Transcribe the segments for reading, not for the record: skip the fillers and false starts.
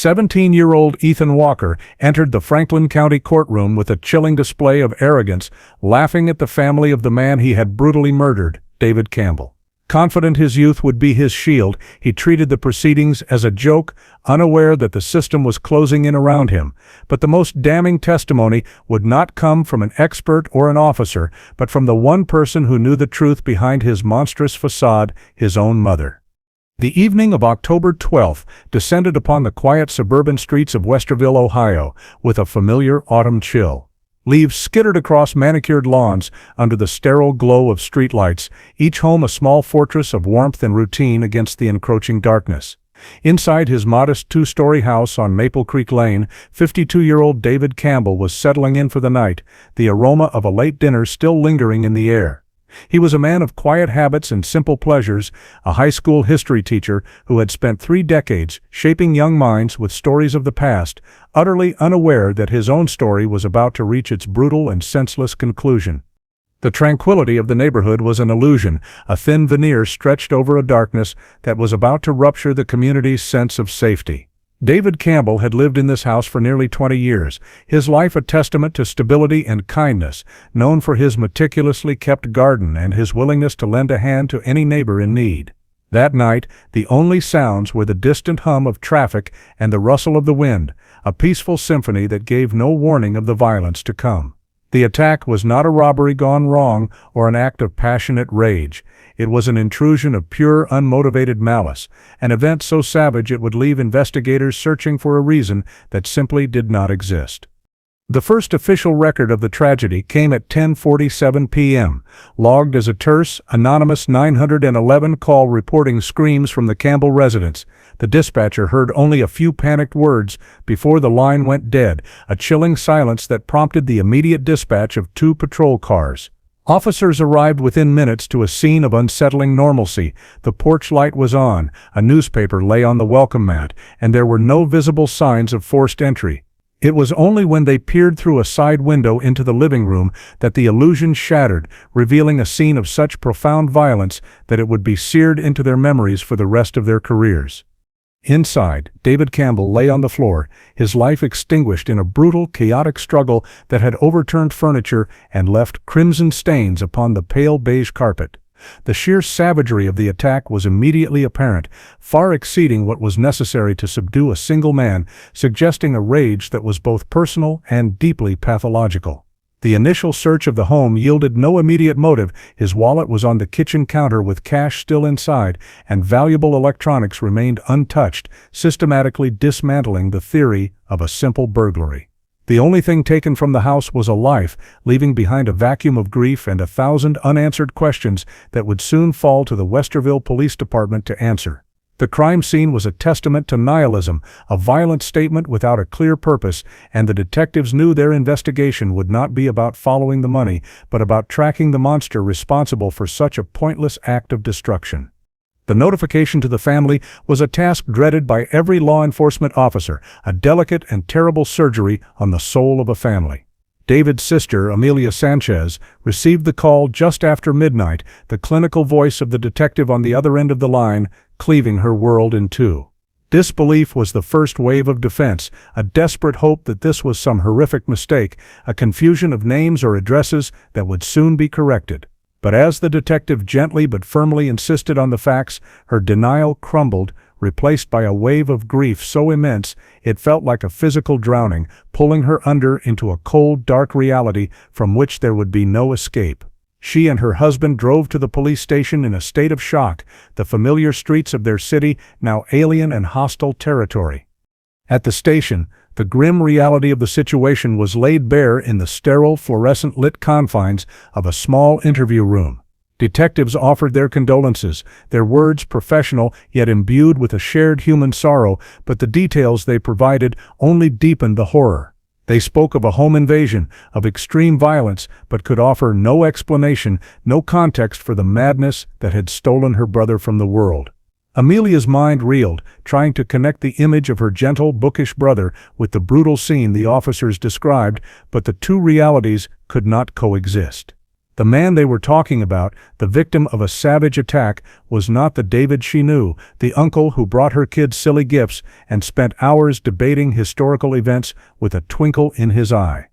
17-year-old Ethan Walker entered the Franklin County courtroom with a chilling display of arrogance, laughing at the family of the man he had brutally murdered, David Campbell. Confident his youth would be his shield, he treated the proceedings as a joke, unaware that the system was closing in around him. But the most damning testimony would not come from an expert or an officer, but from the one person who knew the truth behind his monstrous facade, his own mother. The evening of October 12th descended upon the quiet suburban streets of Westerville, Ohio, with a familiar autumn chill. Leaves skittered across manicured lawns under the sterile glow of streetlights, each home a small fortress of warmth and routine against the encroaching darkness. Inside his modest two-story house on Maple Creek Lane, 52-year-old David Campbell was settling in for the night, the aroma of a late dinner still lingering in the air. He was a man of quiet habits and simple pleasures, a high school history teacher who had spent 3 decades shaping young minds with stories of the past, utterly unaware that his own story was about to reach its brutal and senseless conclusion. The tranquility of the neighborhood was an illusion, a thin veneer stretched over a darkness that was about to rupture the community's sense of safety. David Campbell had lived in this house for nearly 20 years, his life a testament to stability and kindness, known for his meticulously kept garden and his willingness to lend a hand to any neighbor in need. That night, the only sounds were the distant hum of traffic and the rustle of the wind, a peaceful symphony that gave no warning of the violence to come. The attack was not a robbery gone wrong or an act of passionate rage. It was an intrusion of pure, unmotivated malice, an event so savage it would leave investigators searching for a reason that simply did not exist. The first official record of the tragedy came at 10:47 p.m., logged as a terse, anonymous 911 call reporting screams from the Campbell residence. The dispatcher heard only a few panicked words before the line went dead, a chilling silence that prompted the immediate dispatch of 2 patrol cars. Officers arrived within minutes to a scene of unsettling normalcy. The porch light was on, a newspaper lay on the welcome mat, and there were no visible signs of forced entry. It was only when they peered through a side window into the living room that the illusion shattered, revealing a scene of such profound violence that it would be seared into their memories for the rest of their careers. Inside, David Campbell lay on the floor, his life extinguished in a brutal, chaotic struggle that had overturned furniture and left crimson stains upon the pale beige carpet. The sheer savagery of the attack was immediately apparent, far exceeding what was necessary to subdue a single man, suggesting a rage that was both personal and deeply pathological. The initial search of the home yielded no immediate motive. His wallet was on the kitchen counter with cash still inside, and valuable electronics remained untouched, systematically dismantling the theory of a simple burglary. The only thing taken from the house was a life, leaving behind a vacuum of grief and 1,000 unanswered questions that would soon fall to the Westerville Police Department to answer. The crime scene was a testament to nihilism, a violent statement without a clear purpose, and the detectives knew their investigation would not be about following the money, but about tracking the monster responsible for such a pointless act of destruction. The notification to the family was a task dreaded by every law enforcement officer, a delicate and terrible surgery on the soul of a family. David's sister, Amelia Sanchez, received the call just after midnight, the clinical voice of the detective on the other end of the line, cleaving her world in two. Disbelief was the first wave of defense, a desperate hope that this was some horrific mistake, a confusion of names or addresses that would soon be corrected. But as the detective gently but firmly insisted on the facts, her denial crumbled, replaced by a wave of grief so immense it felt like a physical drowning, pulling her under into a cold, dark reality from which there would be no escape. She and her husband drove to the police station in a state of shock, the familiar streets of their city now alien and hostile territory. At the station, the grim reality of the situation was laid bare in the sterile, fluorescent-lit confines of a small interview room. Detectives offered their condolences, their words professional yet imbued with a shared human sorrow, but the details they provided only deepened the horror. They spoke of a home invasion, of extreme violence, but could offer no explanation, no context for the madness that had stolen her brother from the world. Amelia's mind reeled, trying to connect the image of her gentle, bookish brother with the brutal scene the officers described, but the two realities could not coexist. The man they were talking about, the victim of a savage attack, was not the David she knew, the uncle who brought her kids silly gifts and spent hours debating historical events with a twinkle in his eye.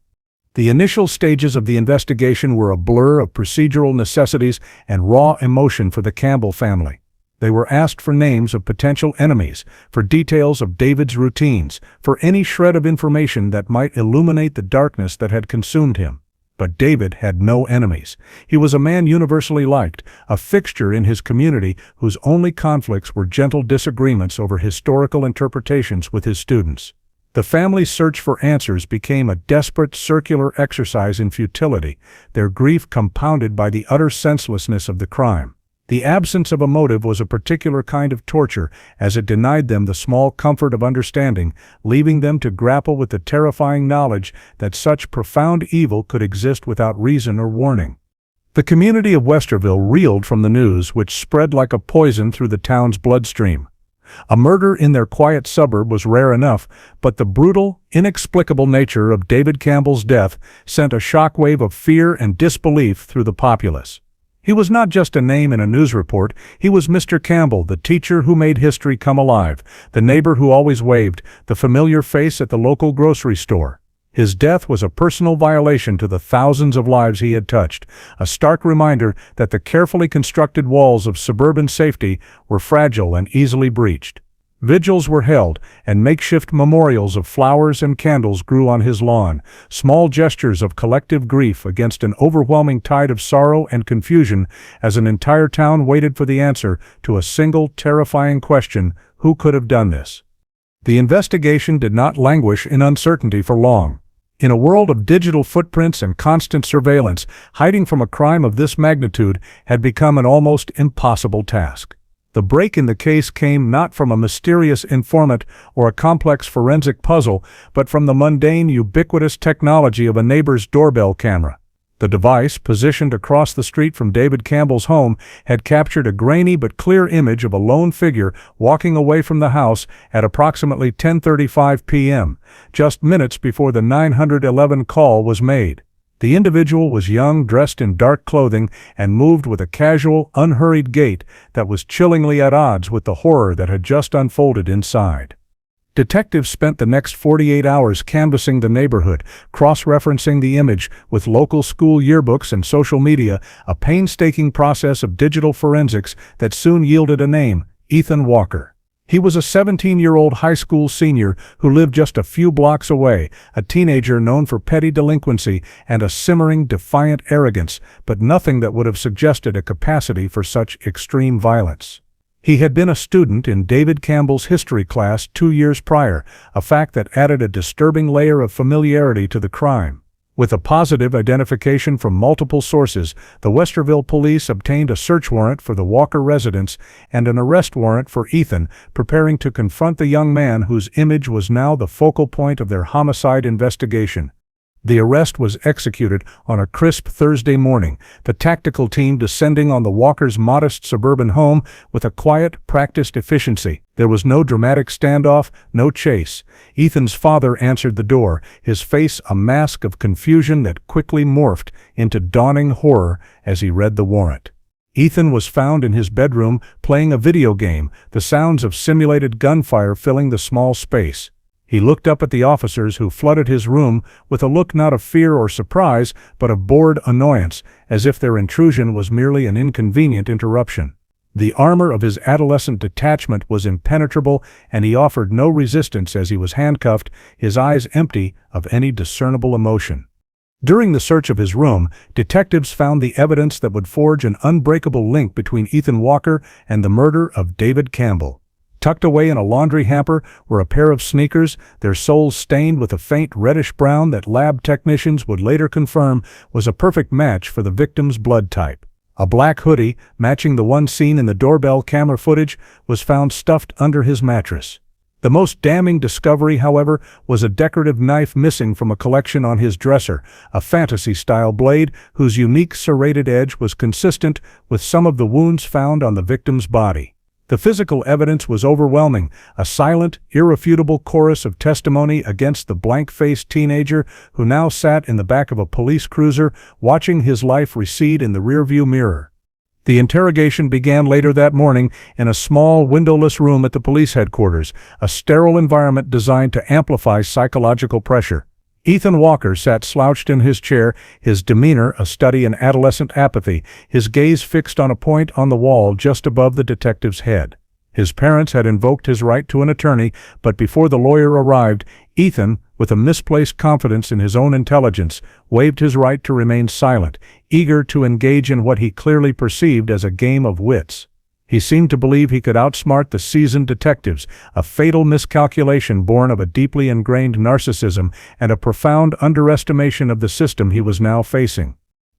The initial stages of the investigation were a blur of procedural necessities and raw emotion for the Campbell family. They were asked for names of potential enemies, for details of David's routines, for any shred of information that might illuminate the darkness that had consumed him. But David had no enemies. He was a man universally liked, a fixture in his community whose only conflicts were gentle disagreements over historical interpretations with his students. The family's search for answers became a desperate circular exercise in futility, their grief compounded by the utter senselessness of the crime. The absence of a motive was a particular kind of torture, as it denied them the small comfort of understanding, leaving them to grapple with the terrifying knowledge that such profound evil could exist without reason or warning. The community of Westerville reeled from the news, which spread like a poison through the town's bloodstream. A murder in their quiet suburb was rare enough, but the brutal, inexplicable nature of David Campbell's death sent a shockwave of fear and disbelief through the populace. He was not just a name in a news report. He was Mr. Campbell, the teacher who made history come alive, the neighbor who always waved, the familiar face at the local grocery store. His death was a personal violation to the thousands of lives he had touched, a stark reminder that the carefully constructed walls of suburban safety were fragile and easily breached. Vigils were held, and makeshift memorials of flowers and candles grew on his lawn, small gestures of collective grief against an overwhelming tide of sorrow and confusion as an entire town waited for the answer to a single terrifying question: who could have done this? The investigation did not languish in uncertainty for long. In a world of digital footprints and constant surveillance, hiding from a crime of this magnitude had become an almost impossible task. The break in the case came not from a mysterious informant or a complex forensic puzzle, but from the mundane, ubiquitous technology of a neighbor's doorbell camera. The device, positioned across the street from David Campbell's home, had captured a grainy but clear image of a lone figure walking away from the house at approximately 10:35 p.m., just minutes before the 911 call was made. The individual was young, dressed in dark clothing, and moved with a casual, unhurried gait that was chillingly at odds with the horror that had just unfolded inside. Detectives spent the next 48 hours canvassing the neighborhood, cross-referencing the image with local school yearbooks and social media, a painstaking process of digital forensics that soon yielded a name: Ethan Walker. He was a 17-year-old high school senior who lived just a few blocks away, a teenager known for petty delinquency and a simmering, defiant arrogance, but nothing that would have suggested a capacity for such extreme violence. He had been a student in David Campbell's history class 2 years prior, a fact that added a disturbing layer of familiarity to the crime. With a positive identification from multiple sources, the Westerville police obtained a search warrant for the Walker residence and an arrest warrant for Ethan, preparing to confront the young man whose image was now the focal point of their homicide investigation. The arrest was executed on a crisp Thursday morning, the tactical team descending on the Walkers' modest suburban home with a quiet, practiced efficiency. There was no dramatic standoff, no chase. Ethan's father answered the door, his face a mask of confusion that quickly morphed into dawning horror as he read the warrant. Ethan was found in his bedroom playing a video game, the sounds of simulated gunfire filling the small space. He looked up at the officers who flooded his room with a look not of fear or surprise, but of bored annoyance, as if their intrusion was merely an inconvenient interruption. The armor of his adolescent detachment was impenetrable, and he offered no resistance as he was handcuffed, his eyes empty of any discernible emotion. During the search of his room, detectives found the evidence that would forge an unbreakable link between Ethan Walker and the murder of David Campbell. Tucked away in a laundry hamper were a pair of sneakers, their soles stained with a faint reddish brown that lab technicians would later confirm was a perfect match for the victim's blood type. A black hoodie, matching the one seen in the doorbell camera footage, was found stuffed under his mattress. The most damning discovery, however, was a decorative knife missing from a collection on his dresser, a fantasy-style blade whose unique serrated edge was consistent with some of the wounds found on the victim's body. The physical evidence was overwhelming, a silent, irrefutable chorus of testimony against the blank-faced teenager who now sat in the back of a police cruiser, watching his life recede in the rearview mirror. The interrogation began later that morning in a small, windowless room at the police headquarters, a sterile environment designed to amplify psychological pressure. Ethan Walker sat slouched in his chair, his demeanor a study in adolescent apathy, his gaze fixed on a point on the wall just above the detective's head. His parents had invoked his right to an attorney, but before the lawyer arrived, Ethan, with a misplaced confidence in his own intelligence, waived his right to remain silent, eager to engage in what he clearly perceived as a game of wits. He seemed to believe he could outsmart the seasoned detectives, a fatal miscalculation born of a deeply ingrained narcissism and a profound underestimation of the system he was now facing.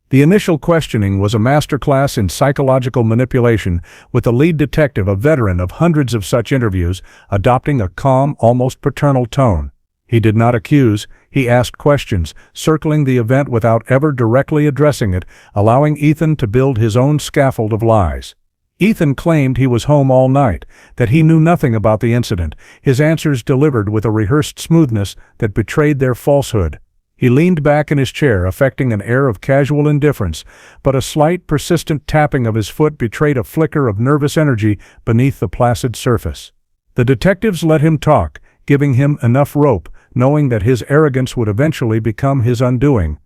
The initial questioning was a masterclass in psychological manipulation, with the lead detective, a veteran of hundreds of such interviews, adopting a calm, almost paternal tone. He did not accuse, he asked questions, circling the event without ever directly addressing it, allowing Ethan to build his own scaffold of lies. Ethan claimed he was home all night, that he knew nothing about the incident, his answers delivered with a rehearsed smoothness that betrayed their falsehood. He leaned back in his chair, affecting an air of casual indifference, but a slight, persistent tapping of his foot betrayed a flicker of nervous energy beneath the placid surface. The detectives let him talk, giving him enough rope, knowing that his arrogance would eventually become his undoing.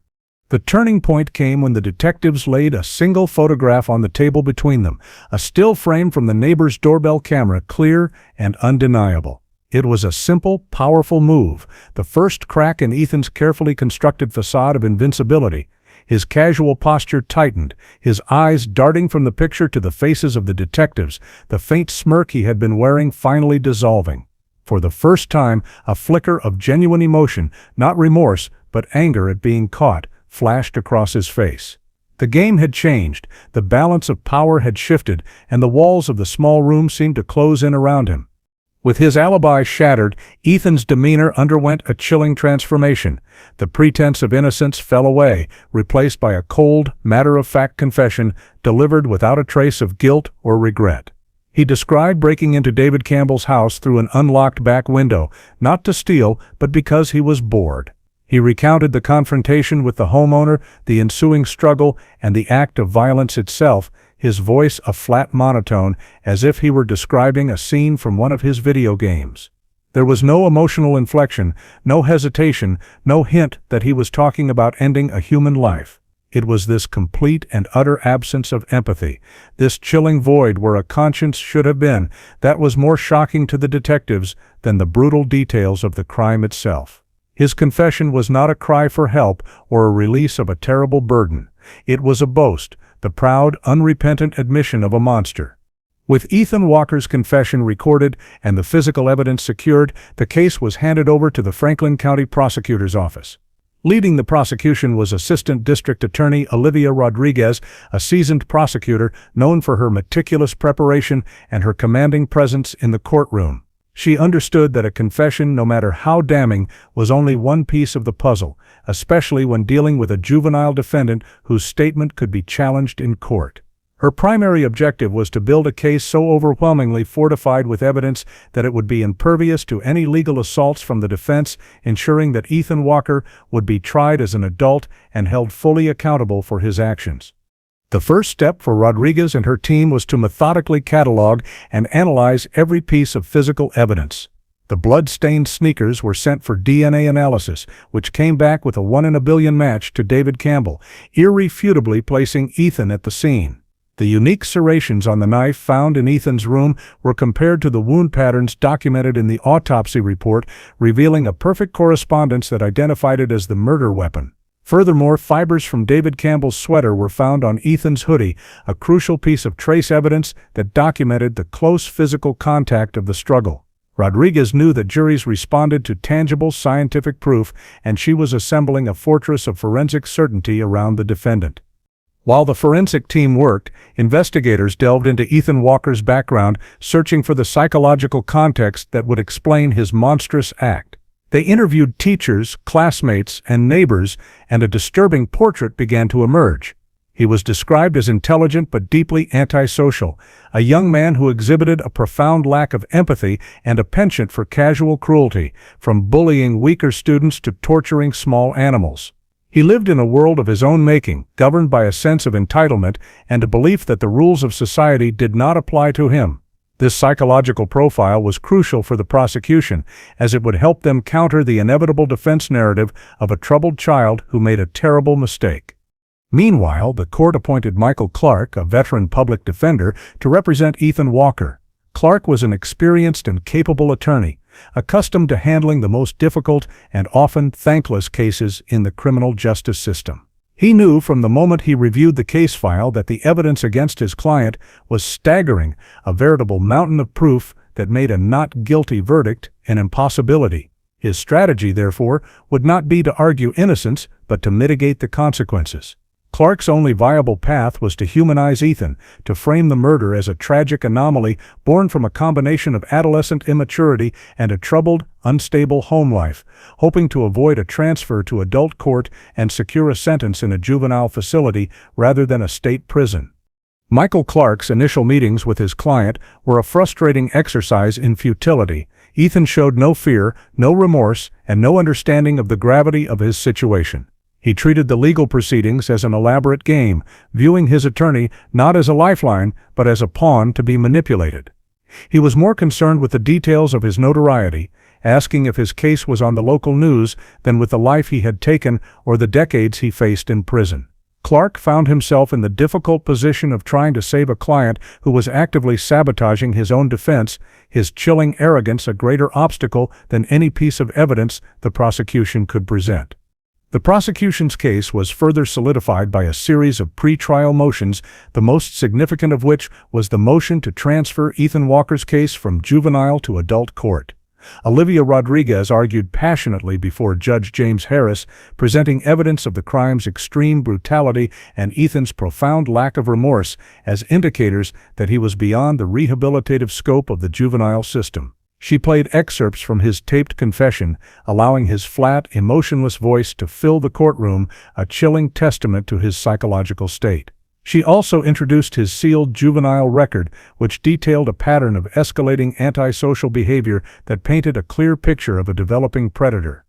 The turning point came when the detectives laid a single photograph on the table between them, a still frame from the neighbor's doorbell camera, clear and undeniable. It was a simple, powerful move, the first crack in Ethan's carefully constructed facade of invincibility. His casual posture tightened, his eyes darting from the picture to the faces of the detectives, the faint smirk he had been wearing finally dissolving. For the first time, a flicker of genuine emotion, not remorse, but anger at being caught, flashed across his face. The game had changed, the balance of power had shifted, and the walls of the small room seemed to close in around him. With his alibi shattered, Ethan's demeanor underwent a chilling transformation. The pretense of innocence fell away, replaced by a cold, matter-of-fact confession delivered without a trace of guilt or regret. He described breaking into David Campbell's house through an unlocked back window, not to steal, but because he was bored. He recounted the confrontation with the homeowner, the ensuing struggle, and the act of violence itself, his voice a flat monotone, as if he were describing a scene from one of his video games. There was no emotional inflection, no hesitation, no hint that he was talking about ending a human life. It was this complete and utter absence of empathy, this chilling void where a conscience should have been, that was more shocking to the detectives than the brutal details of the crime itself. His confession was not a cry for help or a release of a terrible burden. It was a boast, the proud, unrepentant admission of a monster. With Ethan Walker's confession recorded and the physical evidence secured, the case was handed over to the Franklin County Prosecutor's Office. Leading the prosecution was Assistant District Attorney Olivia Rodriguez, a seasoned prosecutor known for her meticulous preparation and her commanding presence in the courtroom. She understood that a confession, no matter how damning, was only one piece of the puzzle, especially when dealing with a juvenile defendant whose statement could be challenged in court. Her primary objective was to build a case so overwhelmingly fortified with evidence that it would be impervious to any legal assaults from the defense, ensuring that Ethan Walker would be tried as an adult and held fully accountable for his actions. The first step for Rodriguez and her team was to methodically catalog and analyze every piece of physical evidence. The blood-stained sneakers were sent for DNA analysis, which came back with a 1 in a billion match to David Campbell, irrefutably placing Ethan at the scene. The unique serrations on the knife found in Ethan's room were compared to the wound patterns documented in the autopsy report, revealing a perfect correspondence that identified it as the murder weapon. Furthermore, fibers from David Campbell's sweater were found on Ethan's hoodie, a crucial piece of trace evidence that documented the close physical contact of the struggle. Rodriguez knew that juries responded to tangible scientific proof, and she was assembling a fortress of forensic certainty around the defendant. While the forensic team worked, investigators delved into Ethan Walker's background, searching for the psychological context that would explain his monstrous act. They interviewed teachers, classmates, and neighbors, and a disturbing portrait began to emerge. He was described as intelligent but deeply antisocial, a young man who exhibited a profound lack of empathy and a penchant for casual cruelty, from bullying weaker students to torturing small animals. He lived in a world of his own making, governed by a sense of entitlement and a belief that the rules of society did not apply to him. This psychological profile was crucial for the prosecution, as it would help them counter the inevitable defense narrative of a troubled child who made a terrible mistake. Meanwhile, the court appointed Michael Clark, a veteran public defender, to represent Ethan Walker. Clark was an experienced and capable attorney, accustomed to handling the most difficult and often thankless cases in the criminal justice system. He knew from the moment he reviewed the case file that the evidence against his client was staggering, a veritable mountain of proof that made a not guilty verdict an impossibility. His strategy, therefore, would not be to argue innocence, but to mitigate the consequences. Clark's only viable path was to humanize Ethan, to frame the murder as a tragic anomaly born from a combination of adolescent immaturity and a troubled, unstable home life, hoping to avoid a transfer to adult court and secure a sentence in a juvenile facility rather than a state prison. Michael Clark's initial meetings with his client were a frustrating exercise in futility. Ethan showed no fear, no remorse, and no understanding of the gravity of his situation. He treated the legal proceedings as an elaborate game, viewing his attorney not as a lifeline, but as a pawn to be manipulated. He was more concerned with the details of his notoriety, asking if his case was on the local news than with the life he had taken or the decades he faced in prison. Clark found himself in the difficult position of trying to save a client who was actively sabotaging his own defense, his chilling arrogance a greater obstacle than any piece of evidence the prosecution could present. The prosecution's case was further solidified by a series of pre-trial motions, the most significant of which was the motion to transfer Ethan Walker's case from juvenile to adult court. Olivia Rodriguez argued passionately before Judge James Harris, presenting evidence of the crime's extreme brutality and Ethan's profound lack of remorse as indicators that he was beyond the rehabilitative scope of the juvenile system. She played excerpts from his taped confession, allowing his flat, emotionless voice to fill the courtroom, a chilling testament to his psychological state. She also introduced his sealed juvenile record, which detailed a pattern of escalating antisocial behavior that painted a clear picture of a developing predator.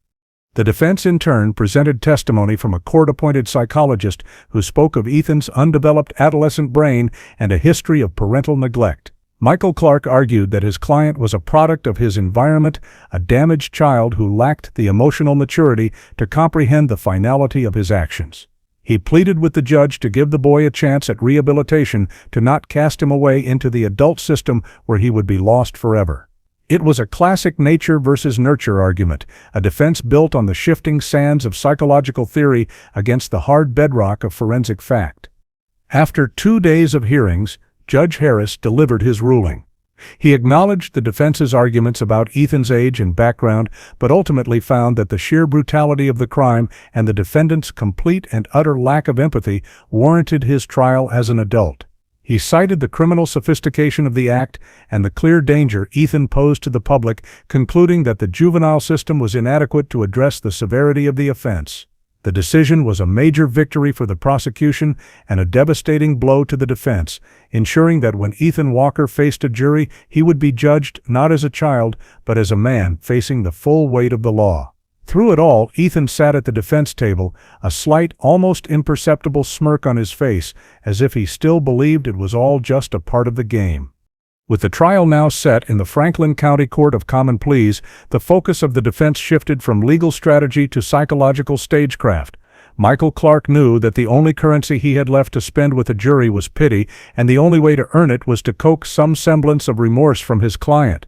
The defense in turn presented testimony from a court-appointed psychologist who spoke of Ethan's undeveloped adolescent brain and a history of parental neglect. Michael Clark argued that his client was a product of his environment, a damaged child who lacked the emotional maturity to comprehend the finality of his actions. He pleaded with the judge to give the boy a chance at rehabilitation, to not cast him away into the adult system where he would be lost forever. It was a classic nature versus nurture argument, a defense built on the shifting sands of psychological theory against the hard bedrock of forensic fact. After 2 days of hearings, Judge Harris delivered his ruling. He acknowledged the defense's arguments about Ethan's age and background, but ultimately found that the sheer brutality of the crime and the defendant's complete and utter lack of empathy warranted his trial as an adult. He cited the criminal sophistication of the act and the clear danger Ethan posed to the public, concluding that the juvenile system was inadequate to address the severity of the offense. The decision was a major victory for the prosecution and a devastating blow to the defense, ensuring that when Ethan Walker faced a jury, he would be judged not as a child, but as a man facing the full weight of the law. Through it all, Ethan sat at the defense table, a slight, almost imperceptible smirk on his face, as if he still believed it was all just a part of the game. With the trial now set in the Franklin County Court of Common Pleas, the focus of the defense shifted from legal strategy to psychological stagecraft. Michael Clark knew that the only currency he had left to spend with a jury was pity, and the only way to earn it was to coax some semblance of remorse from his client.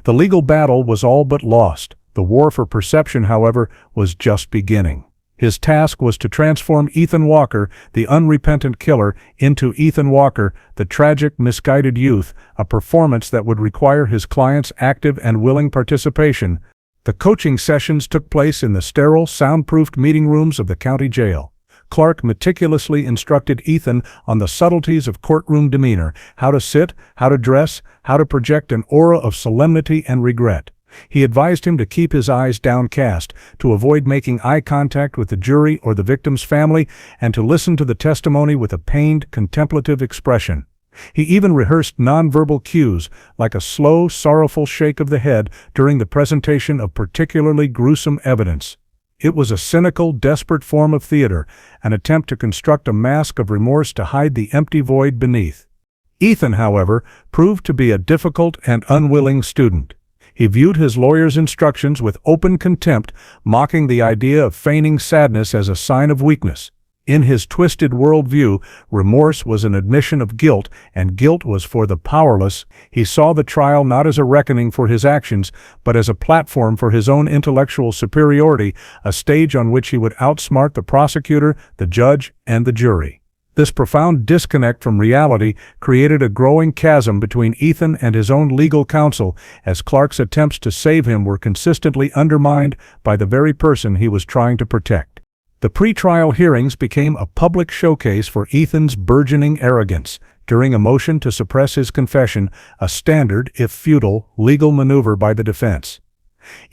The legal battle was all but lost. The war for perception, however, was just beginning. His task was to transform Ethan Walker, the unrepentant killer, into Ethan Walker, the tragic, misguided youth, a performance that would require his client's active and willing participation. The coaching sessions took place in the sterile, soundproofed meeting rooms of the county jail. Clark meticulously instructed Ethan on the subtleties of courtroom demeanor, how to sit, how to dress, how to project an aura of solemnity and regret. He advised him to keep his eyes downcast, to avoid making eye contact with the jury or the victim's family, and to listen to the testimony with a pained, contemplative expression. He even rehearsed nonverbal cues, like a slow, sorrowful shake of the head during the presentation of particularly gruesome evidence. It was a cynical, desperate form of theater, an attempt to construct a mask of remorse to hide the empty void beneath. Ethan, however, proved to be a difficult and unwilling student. He viewed his lawyer's instructions with open contempt, mocking the idea of feigning sadness as a sign of weakness. In his twisted worldview, remorse was an admission of guilt, and guilt was for the powerless. He saw the trial not as a reckoning for his actions, but as a platform for his own intellectual superiority, a stage on which he would outsmart the prosecutor, the judge, and the jury. This profound disconnect from reality created a growing chasm between Ethan and his own legal counsel, as Clark's attempts to save him were consistently undermined by the very person he was trying to protect. The pre-trial hearings became a public showcase for Ethan's burgeoning arrogance. During a motion to suppress his confession, a standard, if futile, legal maneuver by the defense.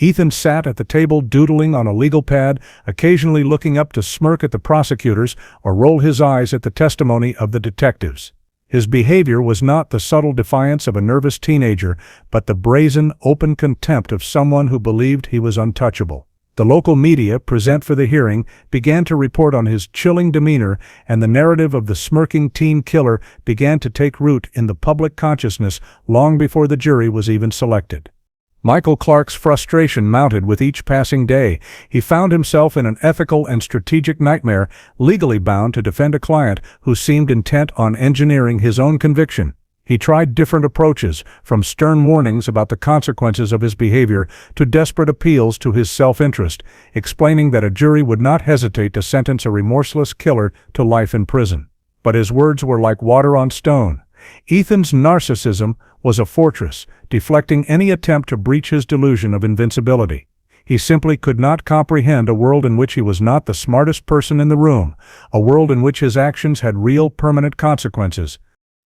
Ethan sat at the table doodling on a legal pad, occasionally looking up to smirk at the prosecutors or roll his eyes at the testimony of the detectives. His behavior was not the subtle defiance of a nervous teenager, but the brazen, open contempt of someone who believed he was untouchable. The local media, present for the hearing, began to report on his chilling demeanor, and the narrative of the smirking teen killer began to take root in the public consciousness long before the jury was even selected. Michael Clark's frustration mounted with each passing day. He found himself in an ethical and strategic nightmare, legally bound to defend a client who seemed intent on engineering his own conviction. He tried different approaches, from stern warnings about the consequences of his behavior to desperate appeals to his self-interest, explaining that a jury would not hesitate to sentence a remorseless killer to life in prison. But his words were like water on stone. Ethan's narcissism was a fortress, deflecting any attempt to breach his delusion of invincibility. He simply could not comprehend a world in which he was not the smartest person in the room, a world in which his actions had real, permanent consequences.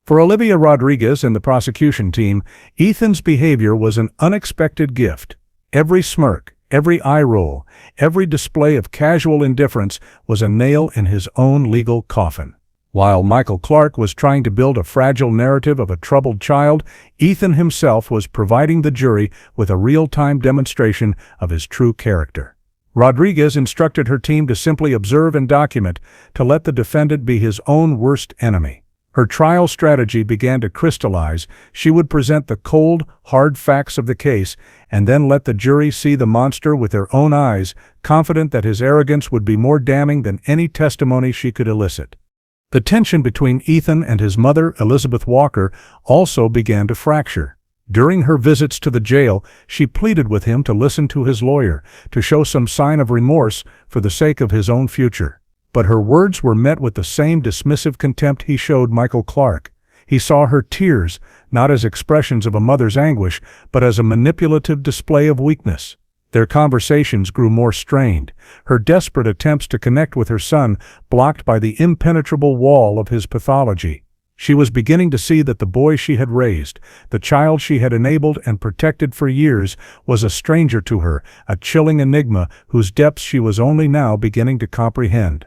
For Olivia Rodriguez and the prosecution team, Ethan's behavior was an unexpected gift. Every smirk, every eye roll, every display of casual indifference was a nail in his own legal coffin. While Michael Clark was trying to build a fragile narrative of a troubled child, Ethan himself was providing the jury with a real-time demonstration of his true character. Rodriguez instructed her team to simply observe and document, to let the defendant be his own worst enemy. Her trial strategy began to crystallize. She would present the cold, hard facts of the case, and then let the jury see the monster with their own eyes, confident that his arrogance would be more damning than any testimony she could elicit. The tension between Ethan and his mother, Elizabeth Walker, also began to fracture. During her visits to the jail, she pleaded with him to listen to his lawyer, to show some sign of remorse for the sake of his own future. But her words were met with the same dismissive contempt he showed Michael Clark. He saw her tears, not as expressions of a mother's anguish, but as a manipulative display of weakness. Their conversations grew more strained, her desperate attempts to connect with her son blocked by the impenetrable wall of his pathology. She was beginning to see that the boy she had raised, the child she had enabled and protected for years, was a stranger to her, a chilling enigma whose depths she was only now beginning to comprehend.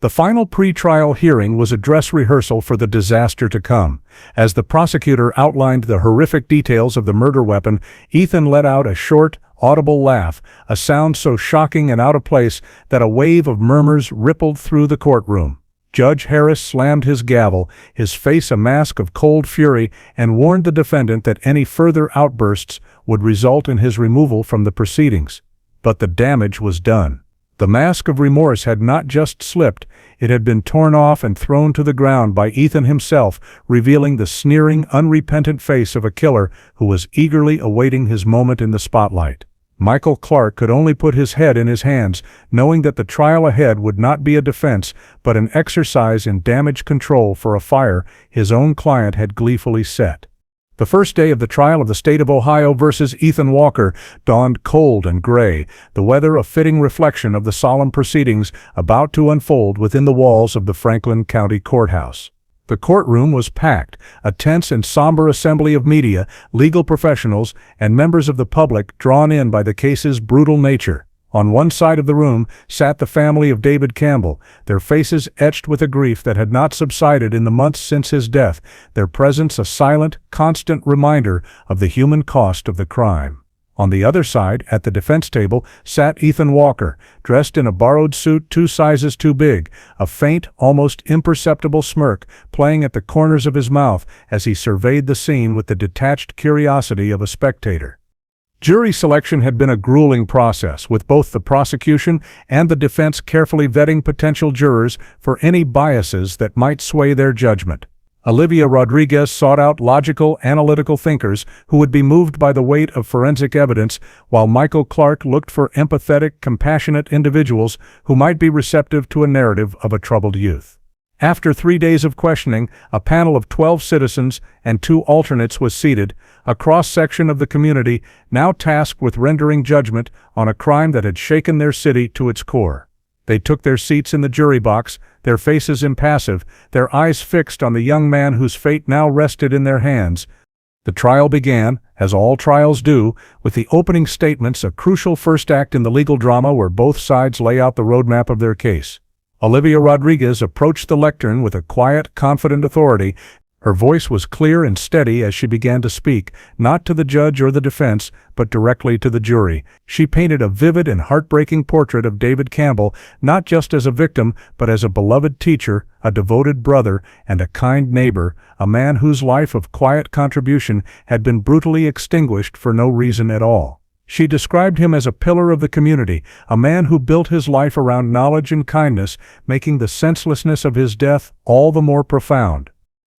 The final pre-trial hearing was a dress rehearsal for the disaster to come. As the prosecutor outlined the horrific details of the murder weapon, Ethan let out a short, audible laugh, a sound so shocking and out of place that a wave of murmurs rippled through the courtroom. Judge Harris slammed his gavel, his face a mask of cold fury, and warned the defendant that any further outbursts would result in his removal from the proceedings. But the damage was done. The mask of remorse had not just slipped, it had been torn off and thrown to the ground by Ethan himself, revealing the sneering, unrepentant face of a killer who was eagerly awaiting his moment in the spotlight. Michael Clark could only put his head in his hands, knowing that the trial ahead would not be a defense, but an exercise in damage control for a fire his own client had gleefully set. The first day of the trial of the state of Ohio versus Ethan Walker dawned cold and gray, the weather a fitting reflection of the solemn proceedings about to unfold within the walls of the Franklin County Courthouse. The courtroom was packed, a tense and somber assembly of media, legal professionals, and members of the public drawn in by the case's brutal nature. On one side of the room sat the family of David Campbell, their faces etched with a grief that had not subsided in the months since his death, their presence a silent, constant reminder of the human cost of the crime. On the other side, at the defense table, sat Ethan Walker, dressed in a borrowed suit 2 sizes too big, a faint, almost imperceptible smirk playing at the corners of his mouth as he surveyed the scene with the detached curiosity of a spectator. Jury selection had been a grueling process, with both the prosecution and the defense carefully vetting potential jurors for any biases that might sway their judgment. Olivia Rodriguez sought out logical, analytical thinkers who would be moved by the weight of forensic evidence, while Michael Clark looked for empathetic, compassionate individuals who might be receptive to a narrative of a troubled youth. After 3 days of questioning, a panel of 12 citizens and 2 alternates was seated, a cross-section of the community now tasked with rendering judgment on a crime that had shaken their city to its core. They took their seats in the jury box, their faces impassive, their eyes fixed on the young man whose fate now rested in their hands. The trial began, as all trials do, with the opening statements, a crucial first act in the legal drama where both sides lay out the roadmap of their case. Olivia Rodriguez approached the lectern with a quiet, confident authority. Her voice was clear and steady as she began to speak, not to the judge or the defense, but directly to the jury. She painted a vivid and heartbreaking portrait of David Campbell, not just as a victim, but as a beloved teacher, a devoted brother, and a kind neighbor, a man whose life of quiet contribution had been brutally extinguished for no reason at all. She described him as a pillar of the community, a man who built his life around knowledge and kindness, making the senselessness of his death all the more profound.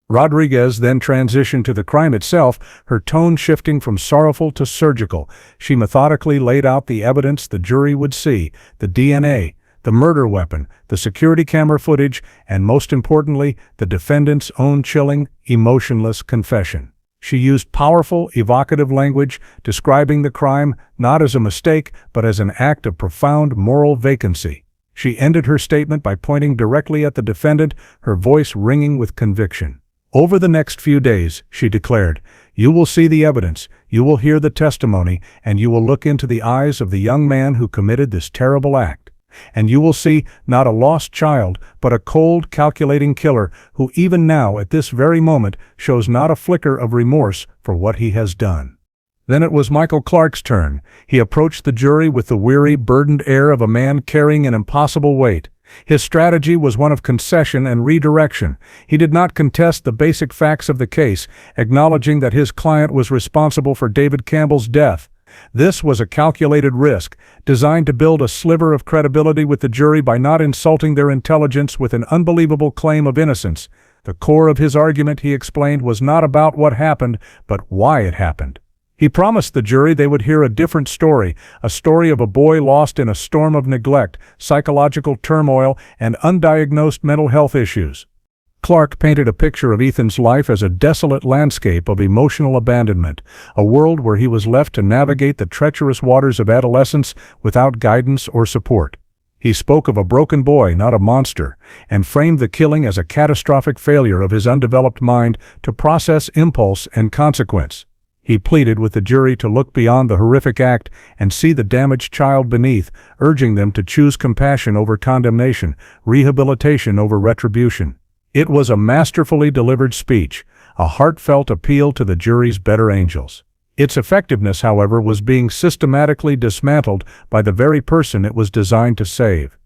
Rodriguez then transitioned to the crime itself, her tone shifting from sorrowful to surgical. She methodically laid out the evidence the jury would see, the DNA, the murder weapon, the security camera footage, and most importantly, the defendant's own chilling, emotionless confession. She used powerful, evocative language, describing the crime not as a mistake, but as an act of profound moral vacancy. She ended her statement by pointing directly at the defendant, her voice ringing with conviction. "Over the next few days," she declared, "you will see the evidence, you will hear the testimony, and you will look into the eyes of the young man who committed this terrible act. And you will see not a lost child, but a cold, calculating killer who even now, at this very moment, shows not a flicker of remorse for what he has done." Then it was Michael Clark's turn. He approached the jury with the weary, burdened air of a man carrying an impossible weight. His strategy was one of concession and redirection. He did not contest the basic facts of the case, acknowledging that his client was responsible for David Campbell's death. This was a calculated risk, designed to build a sliver of credibility with the jury by not insulting their intelligence with an unbelievable claim of innocence. The core of his argument, he explained, was not about what happened, but why it happened. He promised the jury they would hear a different story, a story of a boy lost in a storm of neglect, psychological turmoil, and undiagnosed mental health issues. Clark painted a picture of Ethan's life as a desolate landscape of emotional abandonment, a world where he was left to navigate the treacherous waters of adolescence without guidance or support. He spoke of a broken boy, not a monster, and framed the killing as a catastrophic failure of his undeveloped mind to process impulse and consequence. He pleaded with the jury to look beyond the horrific act and see the damaged child beneath, urging them to choose compassion over condemnation, rehabilitation over retribution. It was a masterfully delivered speech, a heartfelt appeal to the jury's better angels. Its effectiveness, however, was being systematically dismantled by the very person it was designed to save.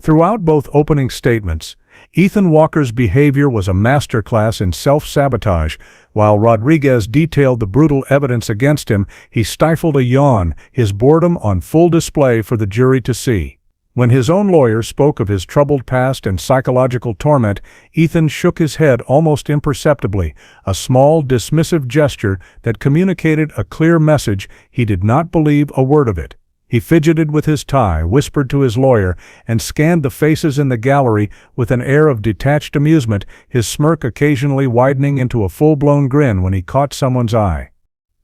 Throughout both opening statements, Ethan Walker's behavior was a masterclass in self-sabotage. While Rodriguez detailed the brutal evidence against him, he stifled a yawn, his boredom on full display for the jury to see. When his own lawyer spoke of his troubled past and psychological torment, Ethan shook his head almost imperceptibly, a small, dismissive gesture that communicated a clear message. He did not believe a word of it. He fidgeted with his tie, whispered to his lawyer, and scanned the faces in the gallery with an air of detached amusement, his smirk occasionally widening into a full-blown grin when he caught someone's eye.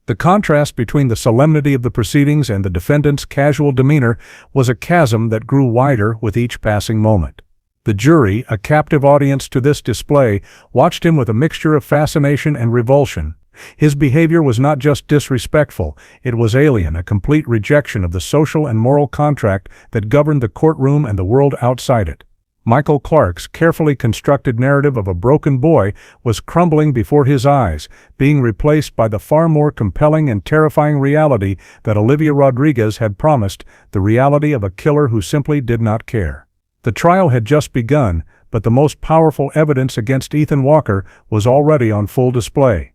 The contrast between the solemnity of the proceedings and the defendant's casual demeanor was a chasm that grew wider with each passing moment. The jury, a captive audience to this display, watched him with a mixture of fascination and revulsion. His behavior was not just disrespectful, it was alien, a complete rejection of the social and moral contract that governed the courtroom and the world outside it. Michael Clarke's carefully constructed narrative of a broken boy was crumbling before his eyes, being replaced by the far more compelling and terrifying reality that Olivia Rodriguez had promised, the reality of a killer who simply did not care. The trial had just begun, but the most powerful evidence against Ethan Walker was already on full display.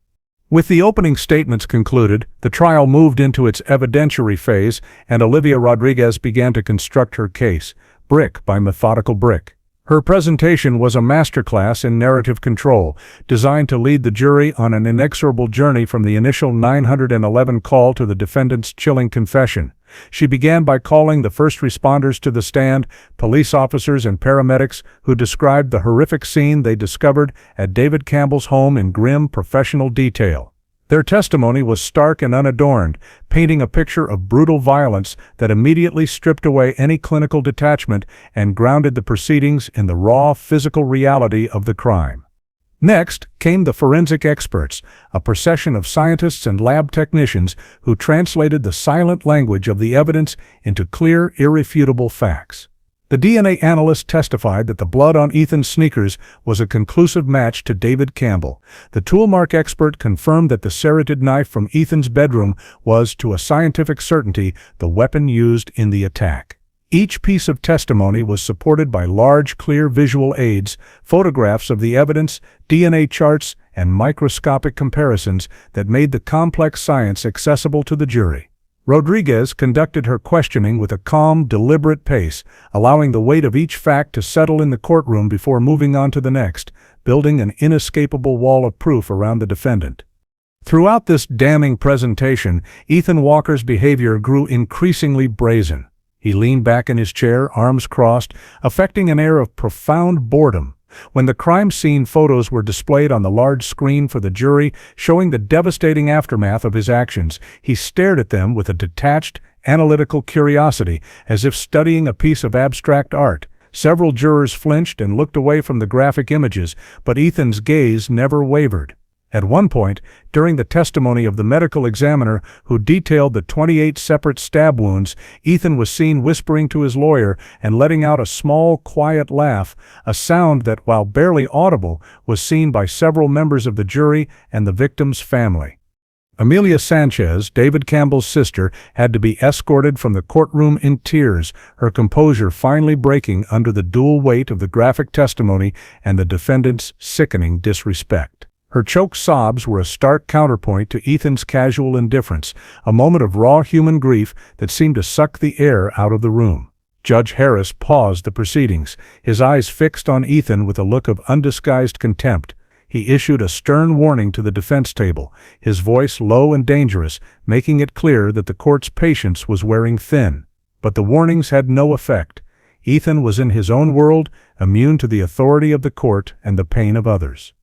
With the opening statements concluded, the trial moved into its evidentiary phase, and Olivia Rodriguez began to construct her case, brick by methodical brick. Her presentation was a masterclass in narrative control, designed to lead the jury on an inexorable journey from the initial 911 call to the defendant's chilling confession. She began by calling the first responders to the stand, police officers and paramedics who described the horrific scene they discovered at David Campbell's home in grim, professional detail. Their testimony was stark and unadorned, painting a picture of brutal violence that immediately stripped away any clinical detachment and grounded the proceedings in the raw, physical reality of the crime. Next came the forensic experts, a procession of scientists and lab technicians who translated the silent language of the evidence into clear, irrefutable facts. The DNA analyst testified that the blood on Ethan's sneakers was a conclusive match to David Campbell. The toolmark expert confirmed that the serrated knife from Ethan's bedroom was, to a scientific certainty, the weapon used in the attack. Each piece of testimony was supported by large, clear visual aids, photographs of the evidence, DNA charts, and microscopic comparisons that made the complex science accessible to the jury. Rodriguez conducted her questioning with a calm, deliberate pace, allowing the weight of each fact to settle in the courtroom before moving on to the next, building an inescapable wall of proof around the defendant. Throughout this damning presentation, Ethan Walker's behavior grew increasingly brazen. He leaned back in his chair, arms crossed, affecting an air of profound boredom. When the crime scene photos were displayed on the large screen for the jury, showing the devastating aftermath of his actions, he stared at them with a detached, analytical curiosity, as if studying a piece of abstract art. Several jurors flinched and looked away from the graphic images, but Ethan's gaze never wavered. At one point, during the testimony of the medical examiner who detailed the 28 separate stab wounds, Ethan was seen whispering to his lawyer and letting out a small, quiet laugh, a sound that, while barely audible, was seen by several members of the jury and the victim's family. Amelia Sanchez, David Campbell's sister, had to be escorted from the courtroom in tears, her composure finally breaking under the dual weight of the graphic testimony and the defendant's sickening disrespect. Her choked sobs were a stark counterpoint to Ethan's casual indifference, a moment of raw human grief that seemed to suck the air out of the room. Judge Harris paused the proceedings, his eyes fixed on Ethan with a look of undisguised contempt. He issued a stern warning to the defense table, his voice low and dangerous, making it clear that the court's patience was wearing thin. But the warnings had no effect. Ethan was in his own world, immune to the authority of the court and the pain of others.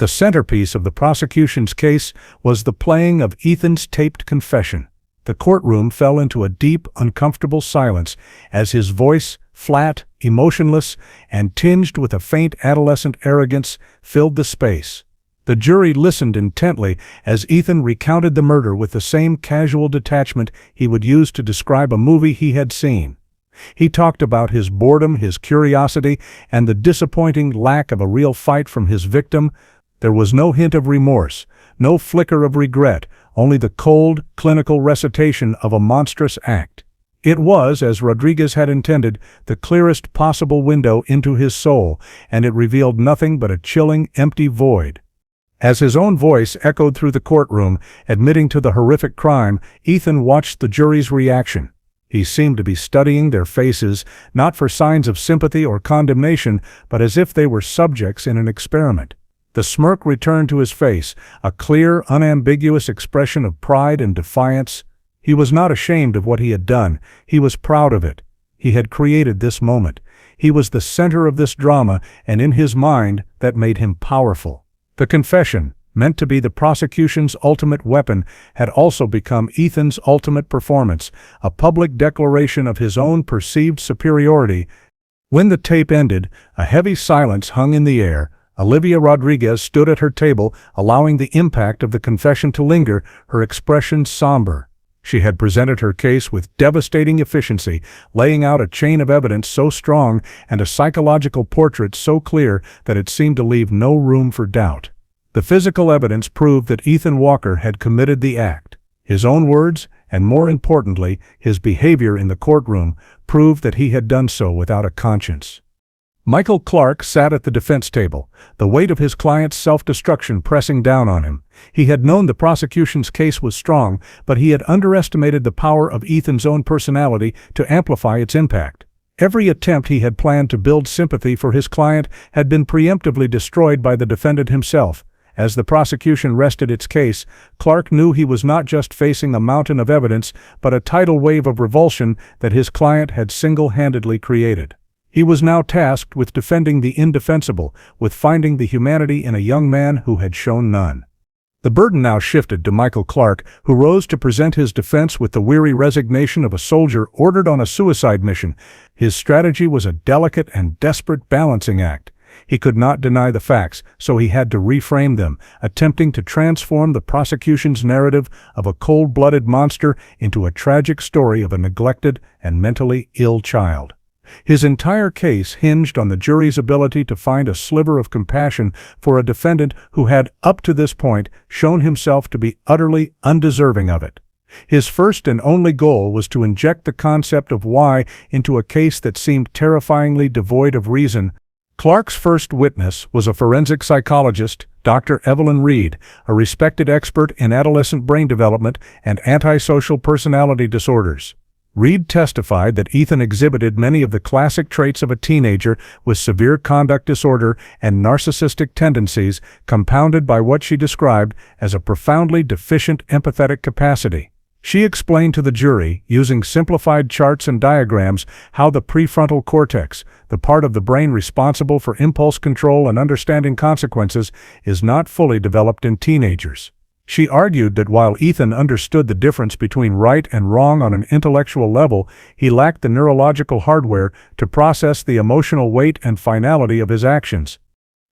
The centerpiece of the prosecution's case was the playing of Ethan's taped confession. The courtroom fell into a deep, uncomfortable silence as his voice, flat, emotionless, and tinged with a faint adolescent arrogance, filled the space. The jury listened intently as Ethan recounted the murder with the same casual detachment he would use to describe a movie he had seen. He talked about his boredom, his curiosity, and the disappointing lack of a real fight from his victim. There was no hint of remorse, no flicker of regret, only the cold, clinical recitation of a monstrous act. It was, as Rodriguez had intended, the clearest possible window into his soul, and it revealed nothing but a chilling, empty void. As his own voice echoed through the courtroom, admitting to the horrific crime, Ethan watched the jury's reaction. He seemed to be studying their faces, not for signs of sympathy or condemnation, but as if they were subjects in an experiment. The smirk returned to his face, a clear, unambiguous expression of pride and defiance. He was not ashamed of what he had done. He was proud of it. He had created this moment. He was the center of this drama, and in his mind, that made him powerful. The confession, meant to be the prosecution's ultimate weapon, had also become Ethan's ultimate performance, a public declaration of his own perceived superiority. When the tape ended, a heavy silence hung in the air. Olivia Rodriguez stood at her table, allowing the impact of the confession to linger, her expression somber. She had presented her case with devastating efficiency, laying out a chain of evidence so strong and a psychological portrait so clear that it seemed to leave no room for doubt. The physical evidence proved that Ethan Walker had committed the act. His own words, and more importantly, his behavior in the courtroom, proved that he had done so without a conscience. Michael Clark sat at the defense table, the weight of his client's self-destruction pressing down on him. He had known the prosecution's case was strong, but he had underestimated the power of Ethan's own personality to amplify its impact. Every attempt he had planned to build sympathy for his client had been preemptively destroyed by the defendant himself. As the prosecution rested its case, Clark knew he was not just facing a mountain of evidence, but a tidal wave of revulsion that his client had single-handedly created. He was now tasked with defending the indefensible, with finding the humanity in a young man who had shown none. The burden now shifted to Michael Clark, who rose to present his defense with the weary resignation of a soldier ordered on a suicide mission. His strategy was a delicate and desperate balancing act. He could not deny the facts, so he had to reframe them, attempting to transform the prosecution's narrative of a cold-blooded monster into a tragic story of a neglected and mentally ill child. His entire case hinged on the jury's ability to find a sliver of compassion for a defendant who had, up to this point, shown himself to be utterly undeserving of it. His first and only goal was to inject the concept of why into a case that seemed terrifyingly devoid of reason. Clark's first witness was a forensic psychologist, Dr. Evelyn Reed, a respected expert in adolescent brain development and antisocial personality disorders. Reed testified that Ethan exhibited many of the classic traits of a teenager with severe conduct disorder and narcissistic tendencies, compounded by what she described as a profoundly deficient empathetic capacity. She explained to the jury, using simplified charts and diagrams, how the prefrontal cortex, the part of the brain responsible for impulse control and understanding consequences, is not fully developed in teenagers. She argued that while Ethan understood the difference between right and wrong on an intellectual level, he lacked the neurological hardware to process the emotional weight and finality of his actions.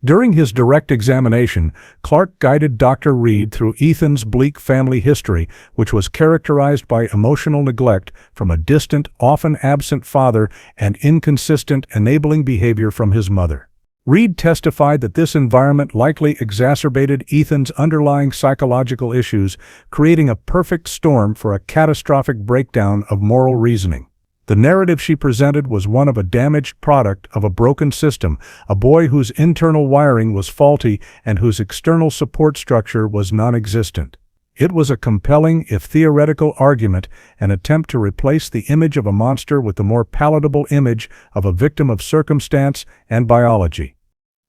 During his direct examination, Clark guided Dr. Reed through Ethan's bleak family history, which was characterized by emotional neglect from a distant, often absent father and inconsistent, enabling behavior from his mother. Reed testified that this environment likely exacerbated Ethan's underlying psychological issues, creating a perfect storm for a catastrophic breakdown of moral reasoning. The narrative she presented was one of a damaged product of a broken system, a boy whose internal wiring was faulty and whose external support structure was non-existent. It was a compelling, if theoretical, argument, an attempt to replace the image of a monster with the more palatable image of a victim of circumstance and biology.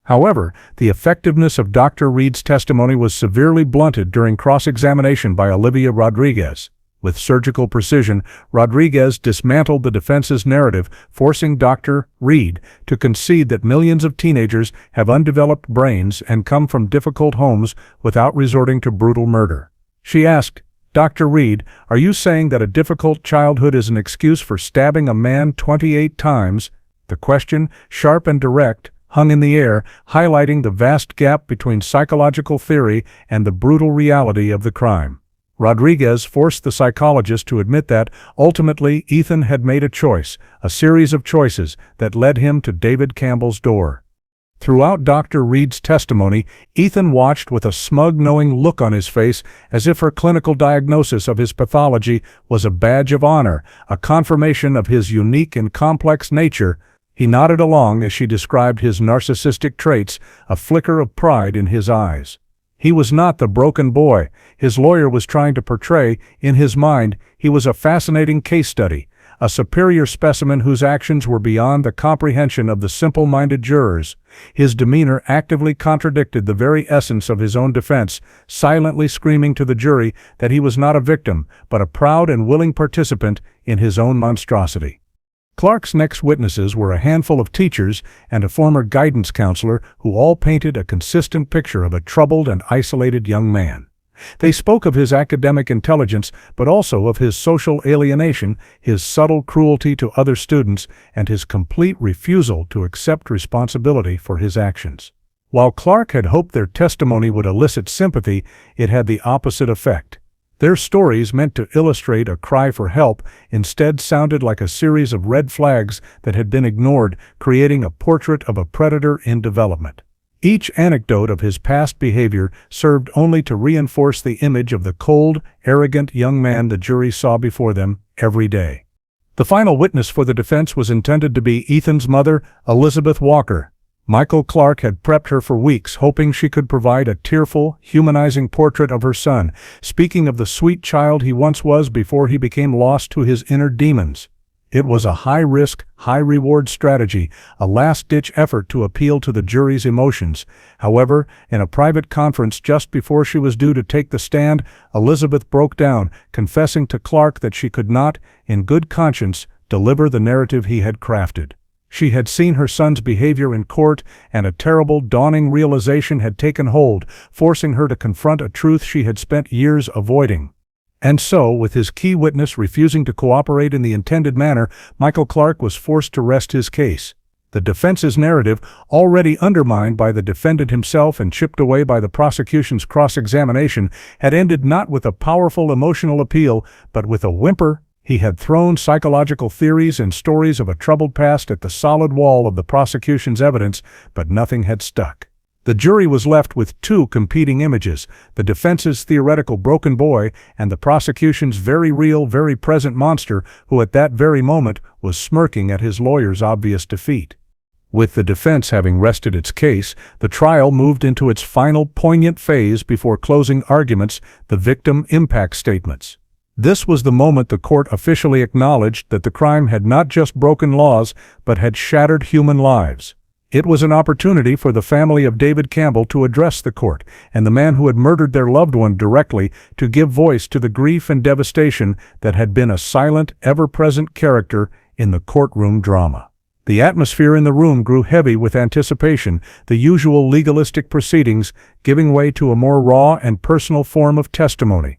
However, the effectiveness of Dr. Reed's testimony was severely blunted during cross-examination by Olivia Rodriguez. With surgical precision, Rodriguez dismantled the defense's narrative, forcing Dr. Reed to concede that millions of teenagers have undeveloped brains and come from difficult homes without resorting to brutal murder. She asked, "Dr. Reed, are you saying that a difficult childhood is an excuse for stabbing a man 28 times?" The question, sharp and direct, hung in the air, highlighting the vast gap between psychological theory and the brutal reality of the crime. Rodriguez forced the psychologist to admit that, ultimately, Ethan had made a choice, a series of choices, that led him to David Campbell's door. Throughout Dr. Reed's testimony, Ethan watched with a smug, knowing look on his face, as if her clinical diagnosis of his pathology was a badge of honor, a confirmation of his unique and complex nature. He nodded along as she described his narcissistic traits, a flicker of pride in his eyes. He was not the broken boy his lawyer was trying to portray. In his mind, he was a fascinating case study, a superior specimen whose actions were beyond the comprehension of the simple-minded jurors. His demeanor actively contradicted the very essence of his own defense, silently screaming to the jury that he was not a victim, but a proud and willing participant in his own monstrosity. Clark's next witnesses were a handful of teachers and a former guidance counselor who all painted a consistent picture of a troubled and isolated young man. They spoke of his academic intelligence, but also of his social alienation, his subtle cruelty to other students, and his complete refusal to accept responsibility for his actions. While Clark had hoped their testimony would elicit sympathy, it had the opposite effect. Their stories, meant to illustrate a cry for help, instead sounded like a series of red flags that had been ignored, creating a portrait of a predator in development. Each anecdote of his past behavior served only to reinforce the image of the cold, arrogant young man the jury saw before them every day. The final witness for the defense was intended to be Ethan's mother, Elizabeth Walker. Michael Clark had prepped her for weeks, hoping she could provide a tearful, humanizing portrait of her son, speaking of the sweet child he once was before he became lost to his inner demons. It was a high-risk, high-reward strategy, a last-ditch effort to appeal to the jury's emotions. However, in a private conference just before she was due to take the stand, Elizabeth broke down, confessing to Clark that she could not, in good conscience, deliver the narrative he had crafted. She had seen her son's behavior in court, and a terrible, dawning realization had taken hold, forcing her to confront a truth she had spent years avoiding. And so, with his key witness refusing to cooperate in the intended manner, Michael Clark was forced to rest his case. The defense's narrative, already undermined by the defendant himself and chipped away by the prosecution's cross-examination, had ended not with a powerful emotional appeal, but with a whimper. He had thrown psychological theories and stories of a troubled past at the solid wall of the prosecution's evidence, but nothing had stuck. The jury was left with two competing images, the defense's theoretical broken boy and the prosecution's very real, very present monster who at that very moment was smirking at his lawyer's obvious defeat. With the defense having rested its case, the trial moved into its final poignant phase before closing arguments, the victim impact statements. This was the moment the court officially acknowledged that the crime had not just broken laws, but had shattered human lives. It was an opportunity for the family of David Campbell to address the court, and the man who had murdered their loved one directly to give voice to the grief and devastation that had been a silent, ever-present character in the courtroom drama. The atmosphere in the room grew heavy with anticipation, the usual legalistic proceedings giving way to a more raw and personal form of testimony.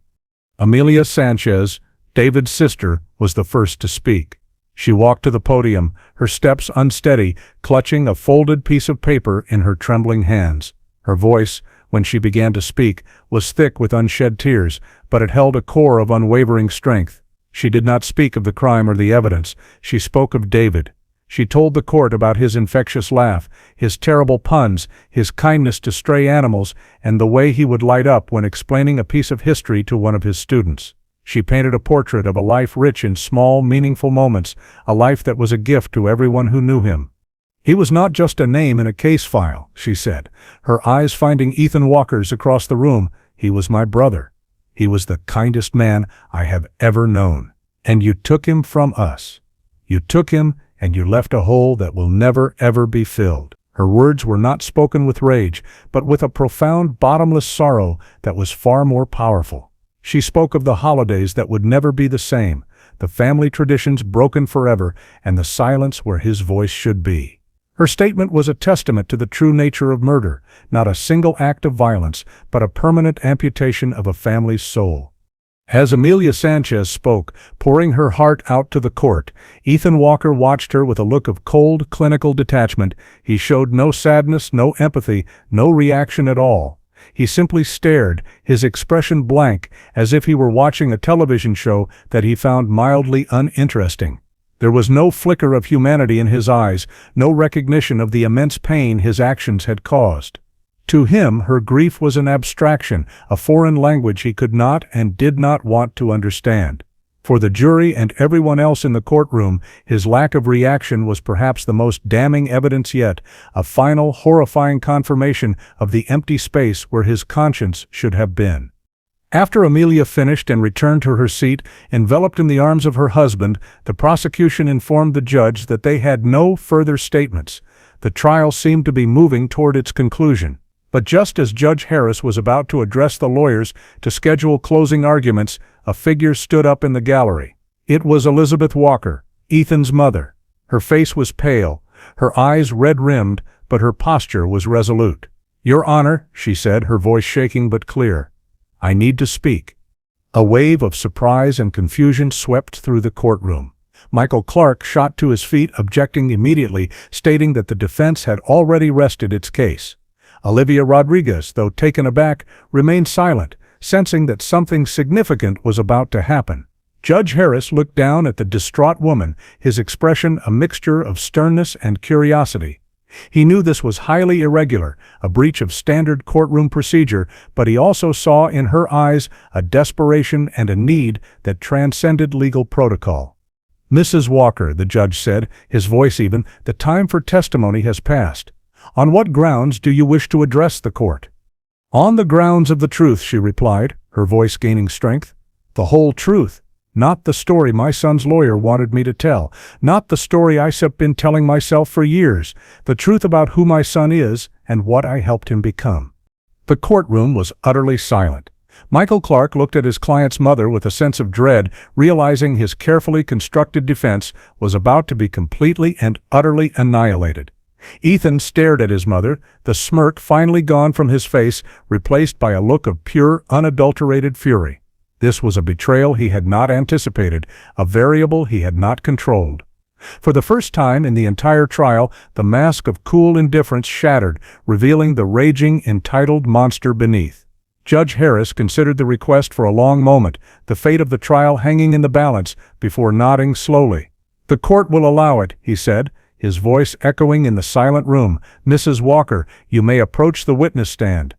Amelia Sanchez, David's sister, was the first to speak. She walked to the podium, her steps unsteady, clutching a folded piece of paper in her trembling hands. Her voice, when she began to speak, was thick with unshed tears, but it held a core of unwavering strength. She did not speak of the crime or the evidence. She spoke of David. She told the court about his infectious laugh, his terrible puns, his kindness to stray animals, and the way he would light up when explaining a piece of history to one of his students. She painted a portrait of a life rich in small, meaningful moments, a life that was a gift to everyone who knew him. He was not just a name in a case file, she said, her eyes finding Ethan Walker's across the room. He was my brother. He was the kindest man I have ever known. And you took him from us. You took him, and you left a hole that will never, ever be filled. Her words were not spoken with rage, but with a profound, bottomless sorrow that was far more powerful. She spoke of the holidays that would never be the same, the family traditions broken forever, and the silence where his voice should be. Her statement was a testament to the true nature of murder, not a single act of violence, but a permanent amputation of a family's soul. As Amelia Sanchez spoke, pouring her heart out to the court, Ethan Walker watched her with a look of cold, clinical detachment. He showed no sadness, no empathy, no reaction at all. He simply stared, his expression blank, as if he were watching a television show that he found mildly uninteresting. There was no flicker of humanity in his eyes, no recognition of the immense pain his actions had caused. To him, her grief was an abstraction, a foreign language he could not and did not want to understand. For the jury and everyone else in the courtroom, his lack of reaction was perhaps the most damning evidence yet, a final, horrifying confirmation of the empty space where his conscience should have been. After Amelia finished and returned to her seat, enveloped in the arms of her husband, the prosecution informed the judge that they had no further statements. The trial seemed to be moving toward its conclusion. But just as Judge Harris was about to address the lawyers to schedule closing arguments, a figure stood up in the gallery. It was Elizabeth Walker, Ethan's mother. Her face was pale, her eyes red-rimmed, but her posture was resolute. "Your Honor," she said, her voice shaking but clear, I need to speak." A wave of surprise and confusion swept through the courtroom. Michael Clark shot to his feet, objecting immediately, stating that the defense had already rested its case. Olivia Rodriguez, though taken aback, remained silent, sensing that something significant was about to happen. Judge Harris looked down at the distraught woman, his expression a mixture of sternness and curiosity. He knew this was highly irregular, a breach of standard courtroom procedure, but he also saw in her eyes a desperation and a need that transcended legal protocol. "Mrs. Walker," the judge said, his voice even, "the time for testimony has passed. On what grounds do you wish to address the court?" "On the grounds of the truth," she replied, her voice gaining strength. "The whole truth. Not the story my son's lawyer wanted me to tell. Not the story I've been telling myself for years. The truth about who my son is and what I helped him become." The courtroom was utterly silent. Michael Clark looked at his client's mother with a sense of dread, realizing his carefully constructed defense was about to be completely and utterly annihilated. Ethan stared at his mother, the smirk finally gone from his face, replaced by a look of pure, unadulterated fury. This was a betrayal he had not anticipated, a variable he had not controlled. For the first time in the entire trial, the mask of cool indifference shattered, revealing the raging, entitled monster beneath. Judge Harris considered the request for a long moment, the fate of the trial hanging in the balance, before nodding slowly. "The court will allow it," he said, his voice echoing in the silent room. "Mrs. Walker, you may approach the witness stand."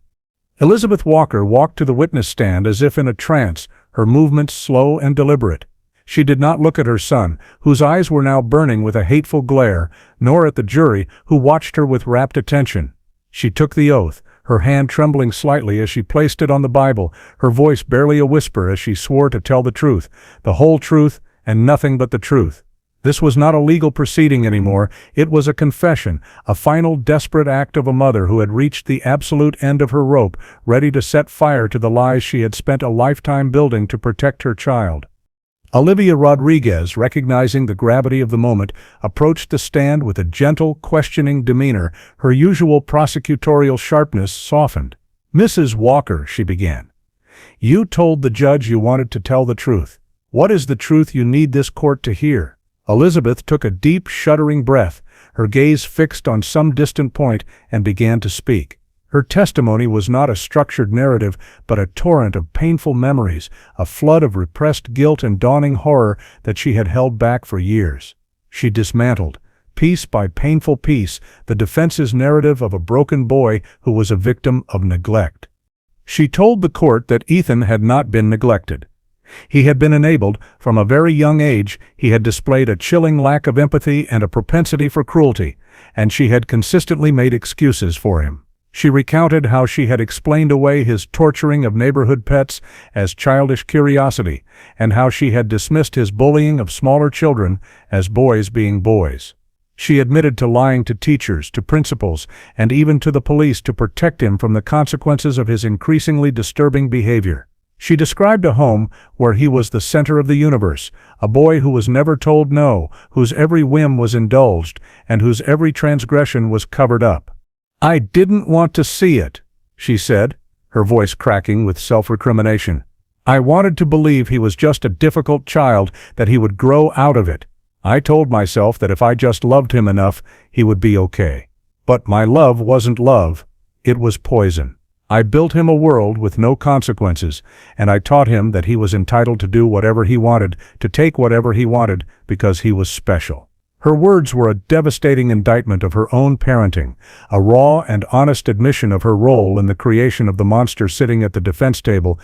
Elizabeth Walker walked to the witness stand as if in a trance, her movements slow and deliberate. She did not look at her son, whose eyes were now burning with a hateful glare, nor at the jury, who watched her with rapt attention. She took the oath, her hand trembling slightly as she placed it on the Bible, her voice barely a whisper as she swore to tell the truth, the whole truth, and nothing but the truth. This was not a legal proceeding anymore, it was a confession, a final desperate act of a mother who had reached the absolute end of her rope, ready to set fire to the lies she had spent a lifetime building to protect her child. Olivia Rodriguez, recognizing the gravity of the moment, approached the stand with a gentle, questioning demeanor, her usual prosecutorial sharpness softened. "Mrs. Walker," she began, "you told the judge you wanted to tell the truth. What is the truth you need this court to hear?" Elizabeth took a deep, shuddering breath, her gaze fixed on some distant point, and began to speak. Her testimony was not a structured narrative, but a torrent of painful memories, a flood of repressed guilt and dawning horror that she had held back for years. She dismantled, piece by painful piece, the defense's narrative of a broken boy who was a victim of neglect. She told the court that Ethan had not been neglected. He had been enabled. From a very young age, he had displayed a chilling lack of empathy and a propensity for cruelty, and she had consistently made excuses for him. She recounted how she had explained away his torturing of neighborhood pets as childish curiosity, and how she had dismissed his bullying of smaller children as boys being boys. She admitted to lying to teachers, to principals, and even to the police to protect him from the consequences of his increasingly disturbing behavior. She described a home where he was the center of the universe, a boy who was never told no, whose every whim was indulged, and whose every transgression was covered up. "I didn't want to see it," she said, her voice cracking with self-recrimination. "I wanted to believe he was just a difficult child, that he would grow out of it. I told myself that if I just loved him enough, he would be okay. But my love wasn't love, it was poison. I built him a world with no consequences, and I taught him that he was entitled to do whatever he wanted, to take whatever he wanted, because he was special." Her words were a devastating indictment of her own parenting, a raw and honest admission of her role in the creation of the monster sitting at the defense table.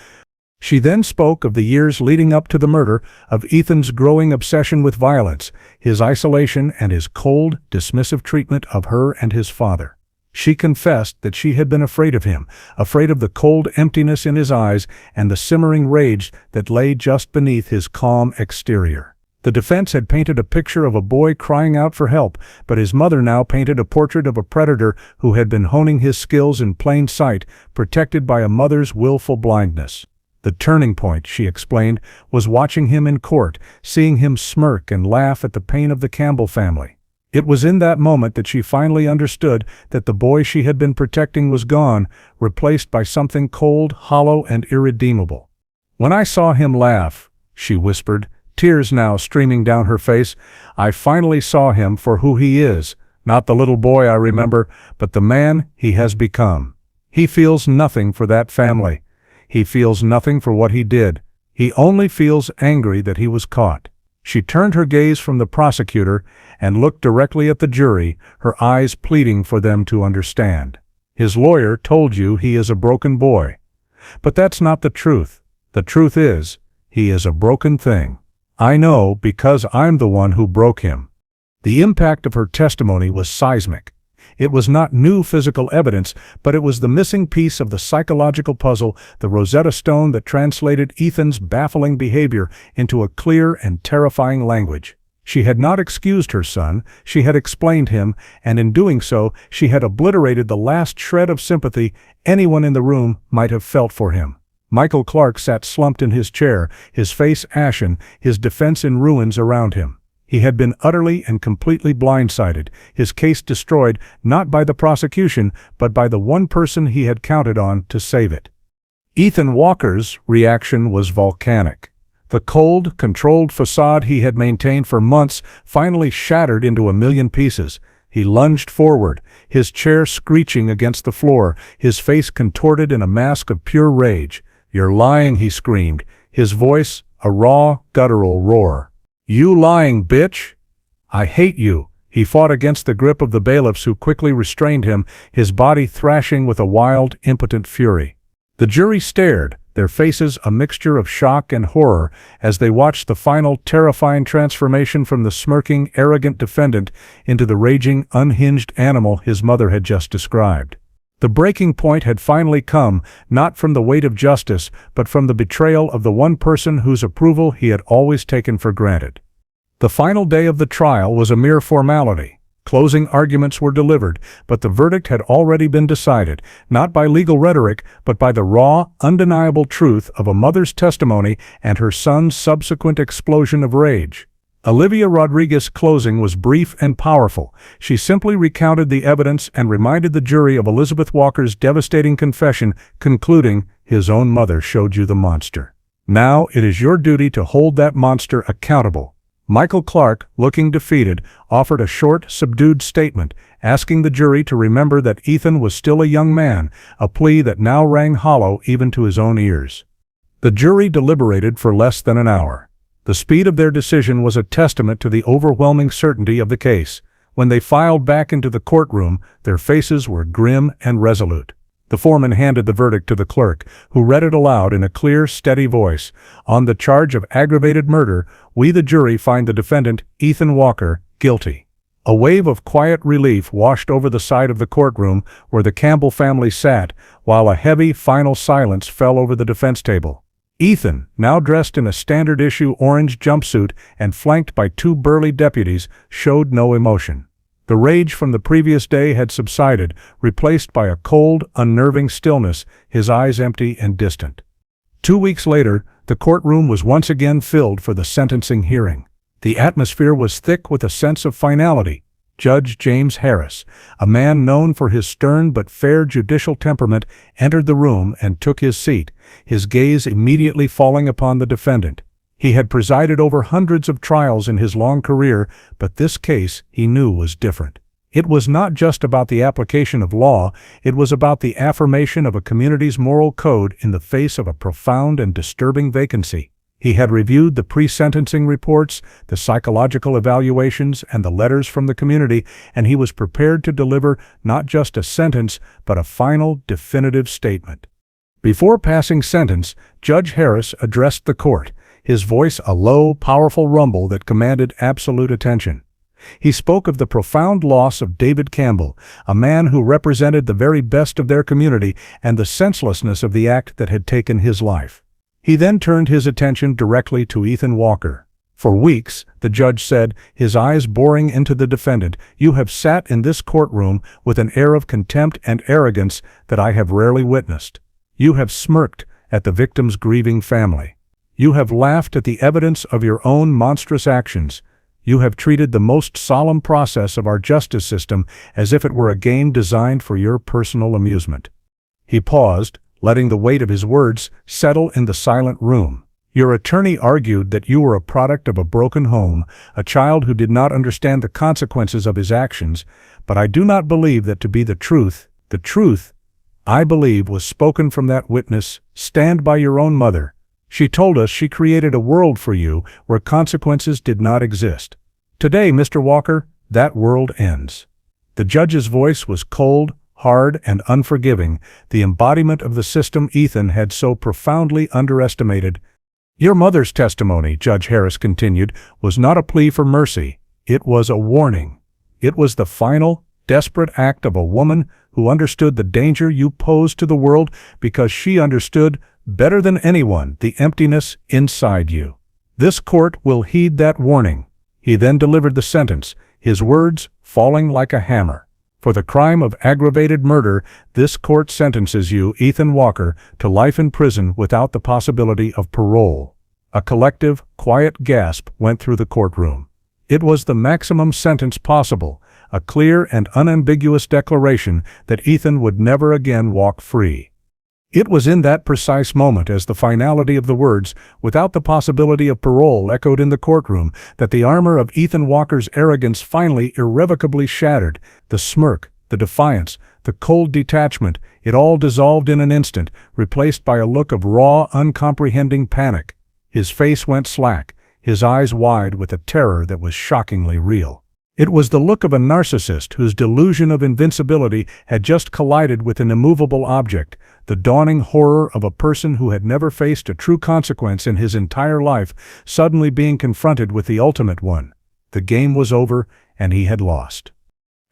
She then spoke of the years leading up to the murder, of Ethan's growing obsession with violence, his isolation, and his cold, dismissive treatment of her and his father. She confessed that she had been afraid of him, afraid of the cold emptiness in his eyes and the simmering rage that lay just beneath his calm exterior. The defense had painted a picture of a boy crying out for help, but his mother now painted a portrait of a predator who had been honing his skills in plain sight, protected by a mother's willful blindness. The turning point, she explained, was watching him in court, seeing him smirk and laugh at the pain of the Campbell family. It was in that moment that she finally understood that the boy she had been protecting was gone, replaced by something cold, hollow, and irredeemable. "When I saw him laugh," she whispered, tears now streaming down her face, "I finally saw him for who he is, not the little boy I remember, but the man he has become. He feels nothing for that family. He feels nothing for what he did. He only feels angry that he was caught." She turned her gaze from the prosecutor and looked directly at the jury, her eyes pleading for them to understand. "His lawyer told you he is a broken boy. But that's not the truth. The truth is, he is a broken thing. I know because I'm the one who broke him." The impact of her testimony was seismic. It was not new physical evidence, but it was the missing piece of the psychological puzzle, the Rosetta Stone that translated Ethan's baffling behavior into a clear and terrifying language. She had not excused her son, she had explained him, and in doing so, she had obliterated the last shred of sympathy anyone in the room might have felt for him. Michael Clark sat slumped in his chair, his face ashen, his defense in ruins around him. He had been utterly and completely blindsided, his case destroyed not by the prosecution, but by the one person he had counted on to save it. Ethan Walker's reaction was volcanic. The cold, controlled facade he had maintained for months finally shattered into a million pieces. He lunged forward, his chair screeching against the floor, his face contorted in a mask of pure rage. "You're lying," he screamed, his voice a raw, guttural roar. "You lying bitch! I hate you!" He fought against the grip of the bailiffs who quickly restrained him, his body thrashing with a wild, impotent fury. The jury stared, their faces a mixture of shock and horror, as they watched the final terrifying transformation from the smirking, arrogant defendant into the raging, unhinged animal his mother had just described. The breaking point had finally come, not from the weight of justice, but from the betrayal of the one person whose approval he had always taken for granted. The final day of the trial was a mere formality. Closing arguments were delivered, but the verdict had already been decided, not by legal rhetoric, but by the raw, undeniable truth of a mother's testimony and her son's subsequent explosion of rage. Olivia Rodriguez's closing was brief and powerful. She simply recounted the evidence and reminded the jury of Elizabeth Walker's devastating confession, concluding, "His own mother showed you the monster. Now it is your duty to hold that monster accountable." Michael Clark, looking defeated, offered a short, subdued statement, asking the jury to remember that Ethan was still a young man, a plea that now rang hollow even to his own ears. The jury deliberated for less than an hour. The speed of their decision was a testament to the overwhelming certainty of the case. When they filed back into the courtroom, their faces were grim and resolute. The foreman handed the verdict to the clerk, who read it aloud in a clear, steady voice. "On the charge of aggravated murder, we the jury find the defendant, Ethan Walker, guilty." A wave of quiet relief washed over the side of the courtroom where the Campbell family sat, while a heavy, final silence fell over the defense table. Ethan, now dressed in a standard-issue orange jumpsuit and flanked by two burly deputies, showed no emotion. The rage from the previous day had subsided, replaced by a cold, unnerving stillness, his eyes empty and distant. 2 weeks later, the courtroom was once again filled for the sentencing hearing. The atmosphere was thick with a sense of finality. Judge James Harris, a man known for his stern but fair judicial temperament, entered the room and took his seat, his gaze immediately falling upon the defendant. He had presided over hundreds of trials in his long career, but this case, he knew, was different. It was not just about the application of law, it was about the affirmation of a community's moral code in the face of a profound and disturbing vacancy. He had reviewed the pre-sentencing reports, the psychological evaluations, and the letters from the community, and he was prepared to deliver not just a sentence, but a final, definitive statement. Before passing sentence, Judge Harris addressed the court, his voice a low, powerful rumble that commanded absolute attention. He spoke of the profound loss of David Campbell, a man who represented the very best of their community, and the senselessness of the act that had taken his life. He then turned his attention directly to Ethan Walker. For weeks, the judge said, his eyes boring into the defendant, "You have sat in this courtroom with an air of contempt and arrogance that I have rarely witnessed. You have smirked at the victim's grieving family. You have laughed at the evidence of your own monstrous actions. You have treated the most solemn process of our justice system as if it were a game designed for your personal amusement." He paused, letting the weight of his words settle in the silent room. "Your attorney argued that you were a product of a broken home, a child who did not understand the consequences of his actions, but I do not believe that to be the truth. The truth, I believe, was spoken from that witness. Stand by your own mother. She told us she created a world for you where consequences did not exist. Today, Mr. Walker, that world ends." The judge's voice was cold, hard, and unforgiving, the embodiment of the system Ethan had so profoundly underestimated. "Your mother's testimony," Judge Harris continued, "was not a plea for mercy. It was a warning. It was the final, desperate act of a woman who understood the danger you posed to the world because she understood, better than anyone, the emptiness inside you. This court will heed that warning." He then delivered the sentence, his words falling like a hammer. "For the crime of aggravated murder, this court sentences you, Ethan Walker, to life in prison without the possibility of parole." A collective, quiet gasp went through the courtroom. It was the maximum sentence possible, a clear and unambiguous declaration that Ethan would never again walk free. It was in that precise moment, as the finality of the words, "without the possibility of parole," echoed in the courtroom, that the armor of Ethan Walker's arrogance finally irrevocably shattered. The smirk, the defiance, the cold detachment, it all dissolved in an instant, replaced by a look of raw, uncomprehending panic. His face went slack, his eyes wide with a terror that was shockingly real. It was the look of a narcissist whose delusion of invincibility had just collided with an immovable object, the dawning horror of a person who had never faced a true consequence in his entire life, suddenly being confronted with the ultimate one. The game was over, and he had lost.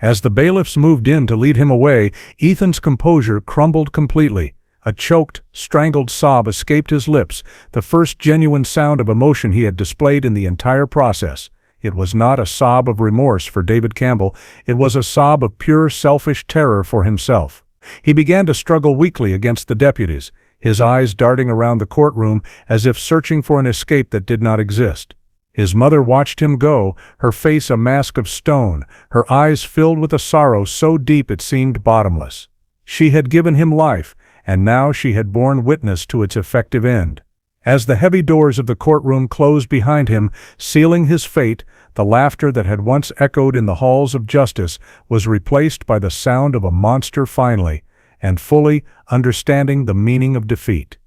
As the bailiffs moved in to lead him away, Ethan's composure crumbled completely. A choked, strangled sob escaped his lips, the first genuine sound of emotion he had displayed in the entire process. It was not a sob of remorse for David Campbell, it was a sob of pure selfish terror for himself. He began to struggle weakly against the deputies, his eyes darting around the courtroom as if searching for an escape that did not exist. His mother watched him go, her face a mask of stone, her eyes filled with a sorrow so deep it seemed bottomless. She had given him life, and now she had borne witness to its effective end. As the heavy doors of the courtroom closed behind him, sealing his fate, the laughter that had once echoed in the halls of justice was replaced by the sound of a monster finally, and fully understanding the meaning of defeat.